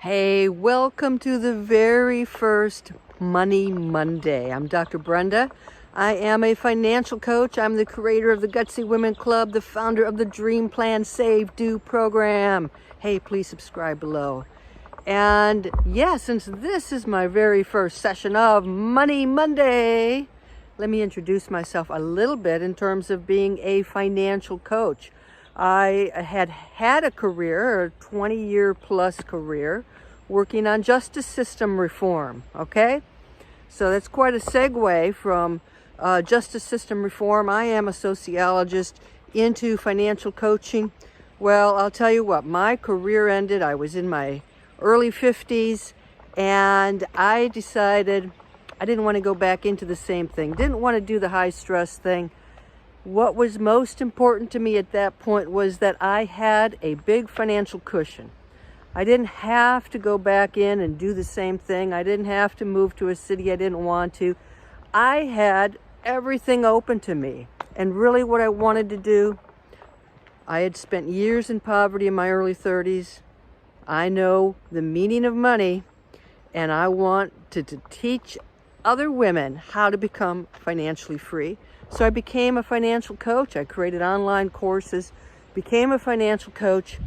Hey, welcome to the very first Money Monday. I'm Dr. Brenda. I am a financial coach. I'm the creator of the Gutsy Women Club, the founder of the Dream Plan Save Do program. Hey, please subscribe below. And yeah, since this is my very first session of Money Monday, let me introduce myself a little bit in terms of being a financial coach. I had a career, a 20-year plus career, working on justice system reform, okay? So that's quite a segue from justice system reform. I am a sociologist into financial coaching. Well, I'll tell you what, my career ended. I was in my early 50s, and I decided I didn't want to go back into the same thing. Didn't want to do the high stress thing. What was most important to me at that point was that I had a big financial cushion. I didn't have to go back in and do the same thing. I didn't have to move to a city I didn't want to. I had everything open to me. And really what I wanted to do, I had spent years in poverty in my early 30s. I know the meaning of money, and I want to teach other women how to become financially free. So I became a financial coach. I created online courses, became a financial coach.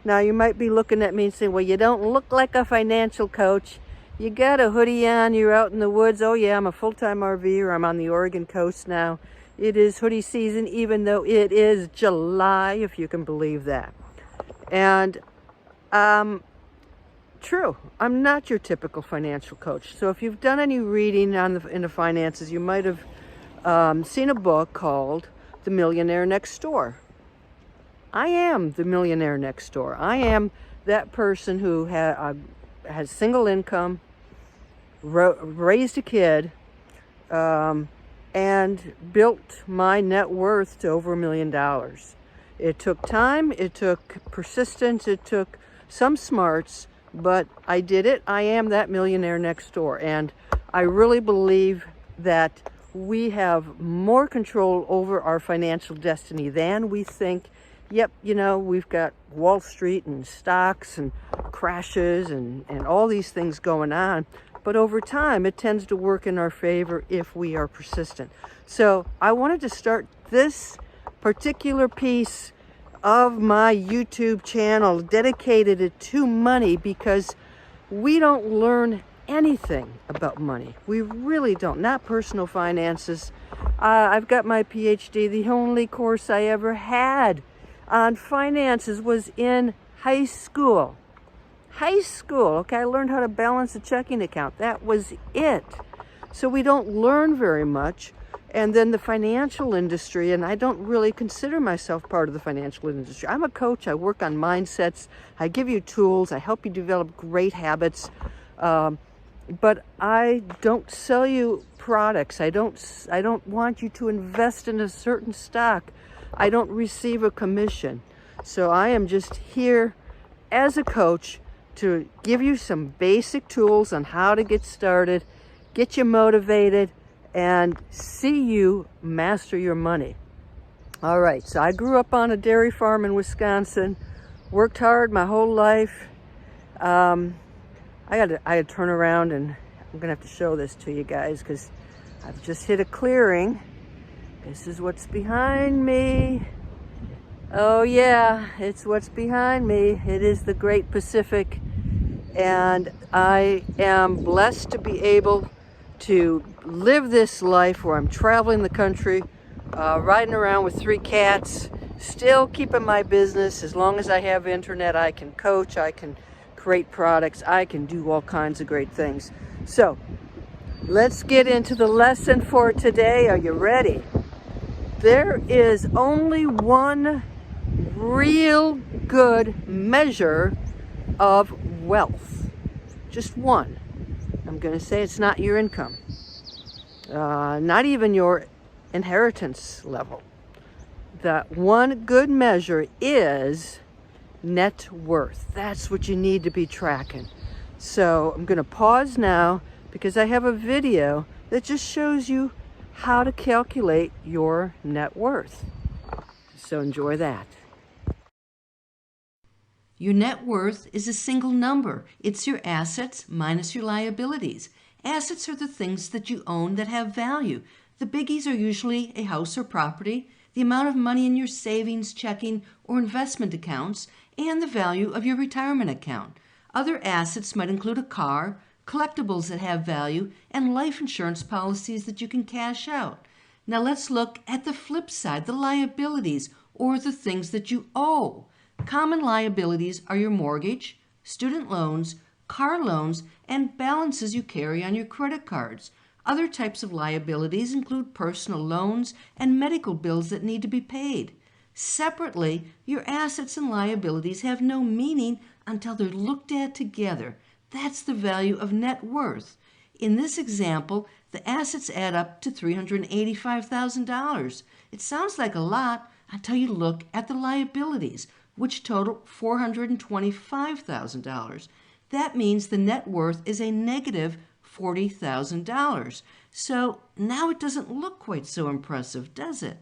Now you might be looking at me and saying, well, you don't look like a financial coach. You got a hoodie on, you're out in the woods. Oh yeah, I'm a full-time RVer. I'm on the Oregon coast now. It is hoodie season, even though it is July, if you can believe that. And true, I'm not your typical financial coach. So if you've done any reading in the finances, you might have seen a book called The Millionaire Next Door. I am the millionaire next door. I am that person who has single income, raised a kid, and built my net worth to over $1 million. It took time, it took persistence, it took some smarts, but I did it. I am that millionaire next door. And I really believe that we have more control over our financial destiny than we think. Yep, you know, we've got Wall Street and stocks and crashes and all these things going on. But over time, it tends to work in our favor if we are persistent. So I wanted to start this particular piece of my YouTube channel, dedicated it to money, because we don't learn anything about money. We really don't, not personal finances. I've got my PhD. The only course I ever had on finances was in high school. Okay, I learned how to balance a checking account. That was it. So we don't learn very much. And then the financial industry, and I don't really consider myself part of the financial industry. I'm a coach. I work on mindsets. I give you tools. I help you develop great habits. But I don't sell you products. I don't want you to invest in a certain stock. I don't receive a commission. So I am just here as a coach to give you some basic tools on how to get started, get you motivated, and see you master your money. All right, so I grew up on a dairy farm in Wisconsin, worked hard my whole life. I had to turn around, and I'm gonna have to show this to you guys because I've just hit a clearing. This is what's behind me. Oh yeah, it's what's behind me. It is the Great Pacific. And I am blessed to be able to live this life where I'm traveling the country, riding around with 3 cats, still keeping my business. As long as I have internet, I can coach, I can create products, I can do all kinds of great things. So let's get into the lesson for today. Are you ready? There is only one real good measure of wealth. Just one. I'm going to say it's not your income. Not even your inheritance level. That one good measure is net worth. That's what you need to be tracking. So I'm going to pause now because I have a video that just shows you how to calculate your net worth. So enjoy that. Your net worth is a single number. It's your assets minus your liabilities. Assets are the things that you own that have value. The biggies are usually a house or property, the amount of money in your savings, checking, or investment accounts, and the value of your retirement account. Other assets might include a car, collectibles that have value, and life insurance policies that you can cash out. Now let's look at the flip side, the liabilities, or the things that you owe. Common liabilities are your mortgage, student loans, car loans, and balances you carry on your credit cards. Other types of liabilities include personal loans and medical bills that need to be paid. Separately, your assets and liabilities have no meaning until they're looked at together. That's the value of net worth. In this example, the assets add up to $385,000. It sounds like a lot until you look at the liabilities, which total $425,000. That means the net worth is a negative $40,000. So now it doesn't look quite so impressive, does it?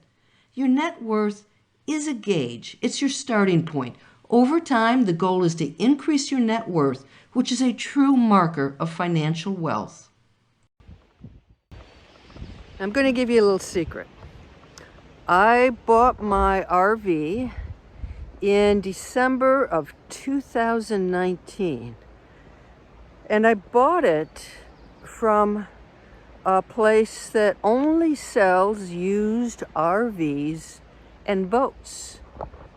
Your net worth is a gauge. It's your starting point. Over time, the goal is to increase your net worth, which is a true marker of financial wealth. I'm going to give you a little secret. I bought my RV in December of 2019. And I bought it from a place that only sells used RVs and boats.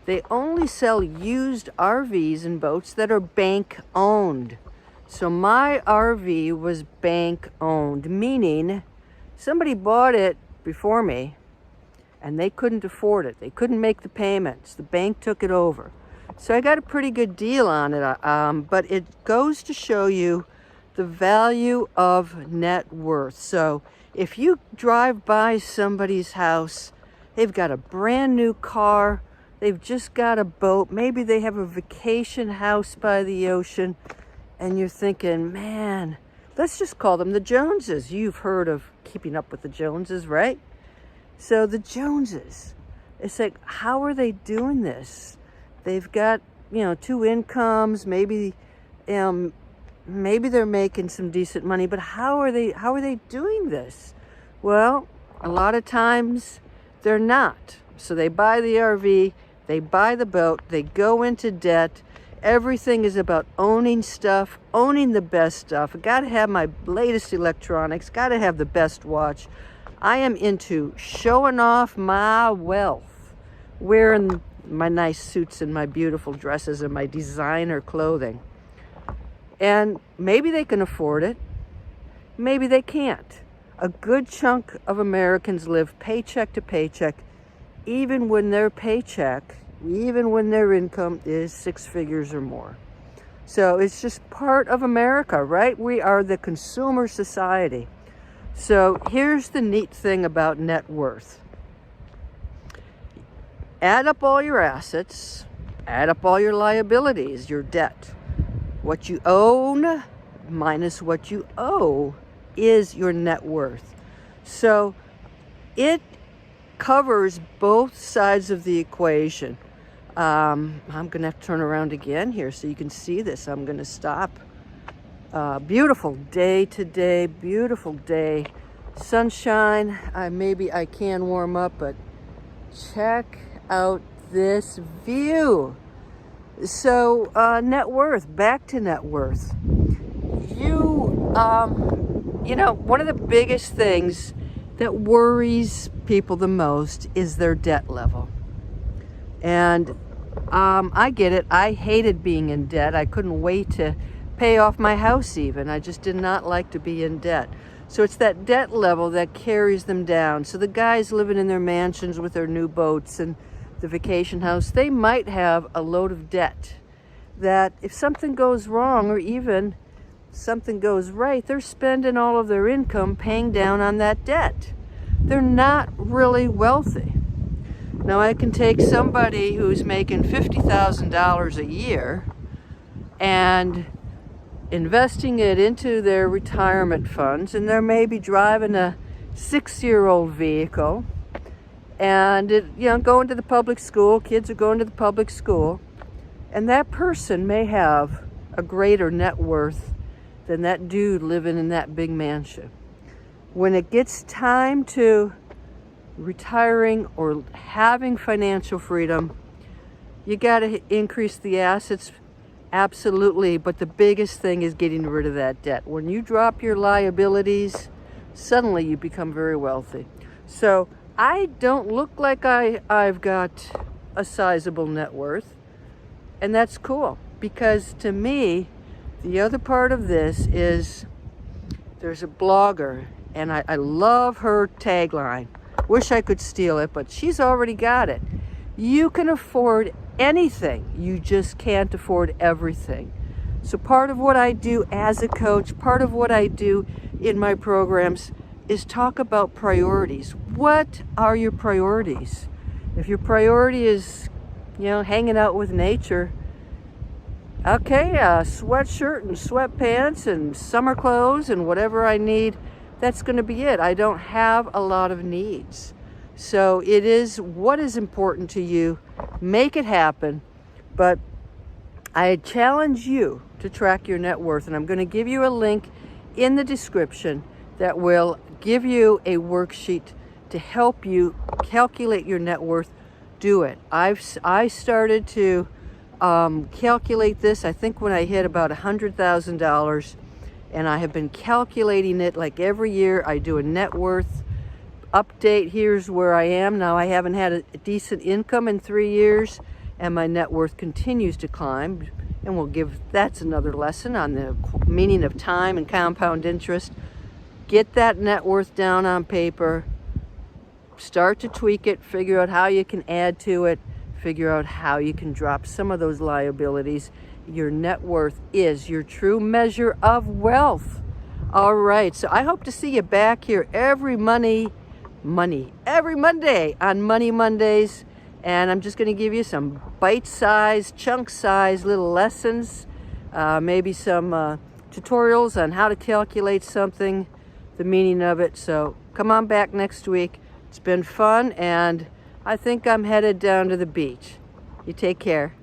They only sell used RVs and boats that are bank owned. So my RV was bank owned, meaning somebody bought it before me and they couldn't afford it. They couldn't make the payments. The bank took it over. So I got a pretty good deal on it, but it goes to show you the value of net worth. So if you drive by somebody's house, they've got a brand new car, they've just got a boat, maybe they have a vacation house by the ocean, and you're thinking, man, let's just call them the Joneses. You've heard of Keeping Up with the Joneses, right? So the Joneses, it's like, how are they doing this? They've got, two incomes, maybe they're making some decent money, but how are they doing this? Well, a lot of times they're not. So they buy the RV, they buy the boat, they go into debt. Everything is about owning stuff, owning the best stuff. I gotta have my latest electronics, gotta have the best watch. I am into showing off my wealth, wearing my nice suits and my beautiful dresses and my designer clothing. And maybe they can afford it, maybe they can't. A good chunk of Americans live paycheck to paycheck, even when their income is 6 figures or more. So it's just part of America, right? We are the consumer society. So here's the neat thing about net worth. Add up all your assets, add up all your liabilities, your debt. What you own minus what you owe is your net worth. So it covers both sides of the equation. I'm gonna have to turn around again here so you can see this. I'm gonna stop. Beautiful day today, beautiful day. Sunshine, maybe I can warm up, but check out this view. So net worth, back to net worth. One of the biggest things that worries people the most is their debt level. And I get it. I hated being in debt. I couldn't wait to pay off my house even. I just did not like to be in debt. So it's that debt level that carries them down. So the guys living in their mansions with their new boats and the vacation house, they might have a load of debt that if something goes wrong or even something goes right, they're spending all of their income paying down on that debt. They're not really wealthy. Now I can take somebody who's making $50,000 a year and investing it into their retirement funds, and they're maybe driving a 6-year-old vehicle, and going to the public school. Kids are going to the public school, And that person may have a greater net worth than that dude living in that big mansion. When it gets time to retiring or having financial freedom, you got to increase the assets, absolutely, but the biggest thing is getting rid of that debt. When you drop your liabilities, suddenly you become very wealthy. So I don't look like I've got a sizable net worth, and that's cool, because to me, the other part of this is there's a blogger, and I love her tagline. Wish I could steal it, but she's already got it. You can afford anything, you just can't afford everything. So part of what I do as a coach, part of what I do in my programs is talk about priorities. What are your priorities? If your priority is, hanging out with nature, okay, a sweatshirt and sweatpants and summer clothes and whatever I need, that's going to be it. I don't have a lot of needs. So it is what is important to you. Make it happen. But I challenge you to track your net worth. And I'm going to give you a link in the description that will give you a worksheet to help you calculate your net worth. Do it. I started to calculate this, I think, when I hit about $100,000. And I have been calculating it like every year. I do a net worth update. Here's where I am now. I haven't had a decent income in 3 years, and my net worth continues to climb. And that's another lesson on the meaning of time and compound interest. Get that net worth down on paper. Start to tweak it. Figure out how you can add to it. Figure out how you can drop some of those liabilities. Your net worth is your true measure of wealth. All right, so I hope to see you back here every Monday on Money Mondays. And I'm just going to give you some bite-sized, chunk-sized little lessons, maybe some tutorials on how to calculate something, the meaning of it. So come on back next week. It's been fun, and I think I'm headed down to the beach. You take care.